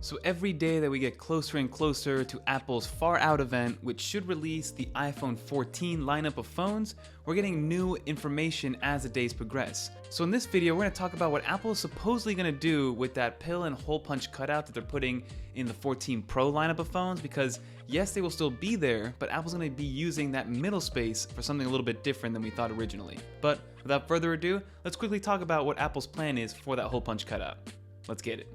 So every day that we get closer and closer to Apple's far out event, which should release the iPhone 14 lineup of phones, we're getting new information as the days progress. So in this video, we're going to talk about what Apple is supposedly going to do with that pill and hole punch cutout that they're putting in the 14 Pro lineup of phones, because yes, they will still be there, but Apple's going to be using that middle space for something a little bit different than we thought originally. But without further ado, let's quickly talk about what Apple's plan is for that hole punch cutout. Let's get it.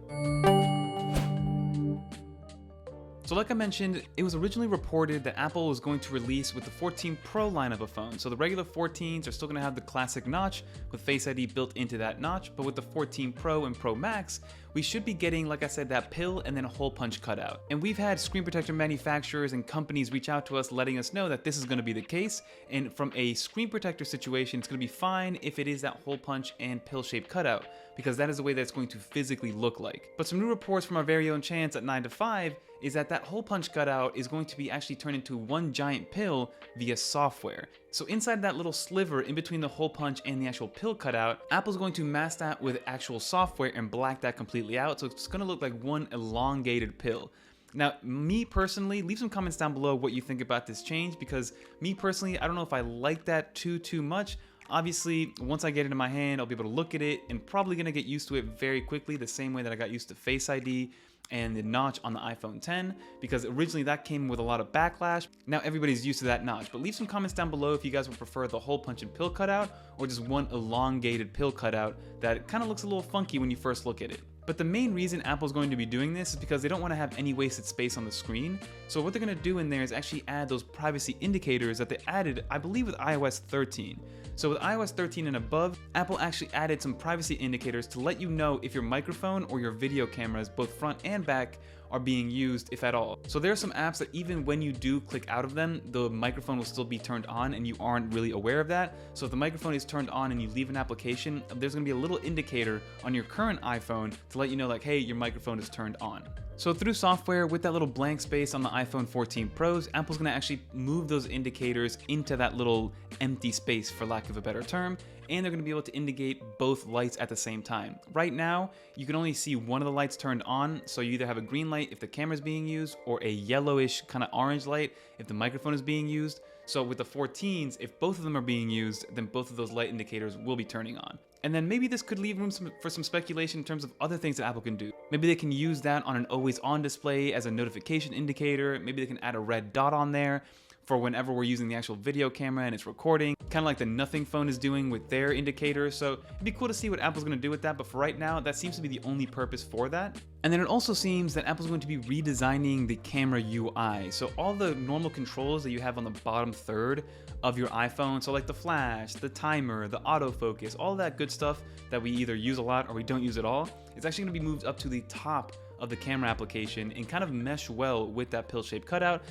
So like I mentioned, it was originally reported that Apple was going to release with the 14 Pro lineup of phones. So the regular 14s are still going to have the classic notch with Face ID built into that notch, but with the 14 Pro and Pro Max, we should be getting, like I said, that pill and then a hole punch cutout. And we've had screen protector manufacturers and companies reach out to us letting us know that this is going to be the case, and from a screen protector situation, it's going to be fine if it is that hole punch and pill shaped cutout, because that is the way that it's going to physically look like. But some new reports from our very own Chance at 9 to 5 is that that hole punch cutout is going to be actually turned into one giant pill via software. So inside that little sliver in between the hole punch and the actual pill cutout, Apple's going to mask that with actual software and black that completely out, so it's going to look like one elongated pill. Now, me personally, leave some comments down below what you think about this change, because me personally, I don't know if I like that too much. Obviously, once I get it in my hand, I'll be able to look at it and probably gonna get used to it very quickly, the same way that I got used to Face ID and the notch on the iPhone 10, because originally that came with a lot of backlash. Now everybody's used to that notch. But leave some comments down below if you guys would prefer the hole punch and pill cutout or just one elongated pill cutout that kind of looks a little funky when you first look at it. But the main reason Apple's going to be doing this is because they don't want to have any wasted space on the screen. So what they're going to do in there is actually add those privacy indicators that they added, I believe, with iOS 13. So with iOS 13 and above, Apple actually added some privacy indicators to let you know if your microphone or your video cameras, both front and back, are being used, if at all. So there are some apps that even when you do click out of them, the microphone will still be turned on and you aren't really aware of that. So if the microphone is turned on and you leave an application, there's gonna be a little indicator on your current iPhone to let you know like, hey, your microphone is turned on. So through software, with that little blank space on the iPhone 14 Pros, Apple's gonna actually move those indicators into that little empty space, for lack of a better term, and they're gonna be able to indicate both lights at the same time. Right now, you can only see one of the lights turned on, so you either have a green light if the camera's being used, or a yellowish kind of orange light if the microphone is being used. So with the 14s, if both of them are being used, then both of those light indicators will be turning on. And then maybe this could leave room for some speculation in terms of other things that Apple can do. Maybe they can use that on an always on display as a notification indicator. Maybe they can add a red dot on there for whenever we're using the actual video camera and it's recording, kind of like the Nothing phone is doing with their indicator. So it'd be cool to see what Apple's going to do with that, but for right now, that seems to be the only purpose for that. And then it also seems that Apple's going to be redesigning the camera UI. So all the normal controls that you have on the bottom third of your iPhone, so like the flash, the timer, the autofocus, all that good stuff that we either use a lot or we don't use at all, is actually going to be moved up to the top of the camera application and kind of mesh well with that pill-shaped cutout,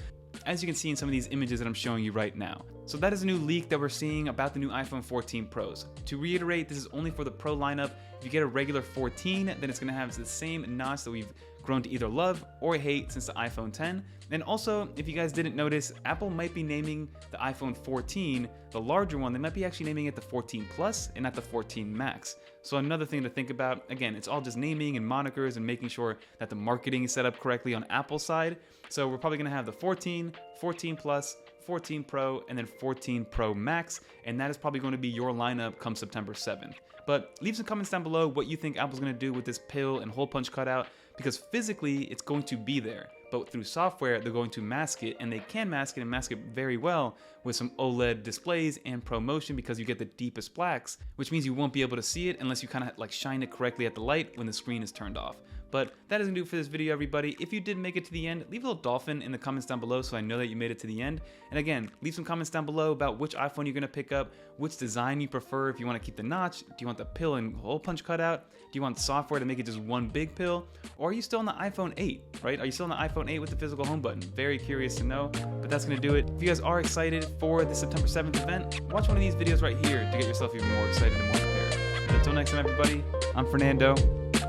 as you can see in some of these images that I'm showing you right now. So that is a new leak that we're seeing about the new iPhone 14 Pros. To reiterate, this is only for the Pro lineup. If you get a regular 14, then it's going to have the same notch that we've grown to either love or hate since the iPhone 10. And also, if you guys didn't notice, Apple might be naming the iPhone 14, the larger one, they might be actually naming it the 14 Plus and not the 14 Max. So another thing to think about, again, it's all just naming and monikers and making sure that the marketing is set up correctly on Apple's side. So we're probably gonna have the 14, 14 Plus, 14 Pro, and then 14 Pro Max, and that is probably going to be your lineup come September 7th. But leave some comments down below what you think Apple's going to do with this pill and hole punch cutout, because physically it's going to be there, but through software they're going to mask it, and they can mask it and mask it very well with some OLED displays and ProMotion, because you get the deepest blacks, which means you won't be able to see it unless you kind of like shine it correctly at the light when the screen is turned off. But that is gonna do it for this video, everybody. If you did make it to the end, leave a little dolphin in the comments down below so I know that you made it to the end. And again, leave some comments down below about which iPhone you're gonna pick up, which design you prefer, if you wanna keep the notch, do you want the pill and hole punch cutout, do you want software to make it just one big pill, or are you still on the iPhone 8, right? Are you still on the iPhone 8 with the physical home button? Very curious to know, but that's gonna do it. If you guys are excited for the September 7th event, watch one of these videos right here to get yourself even more excited and more prepared. But until next time, everybody, I'm Fernando.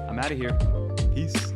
I'm out of here. Peace.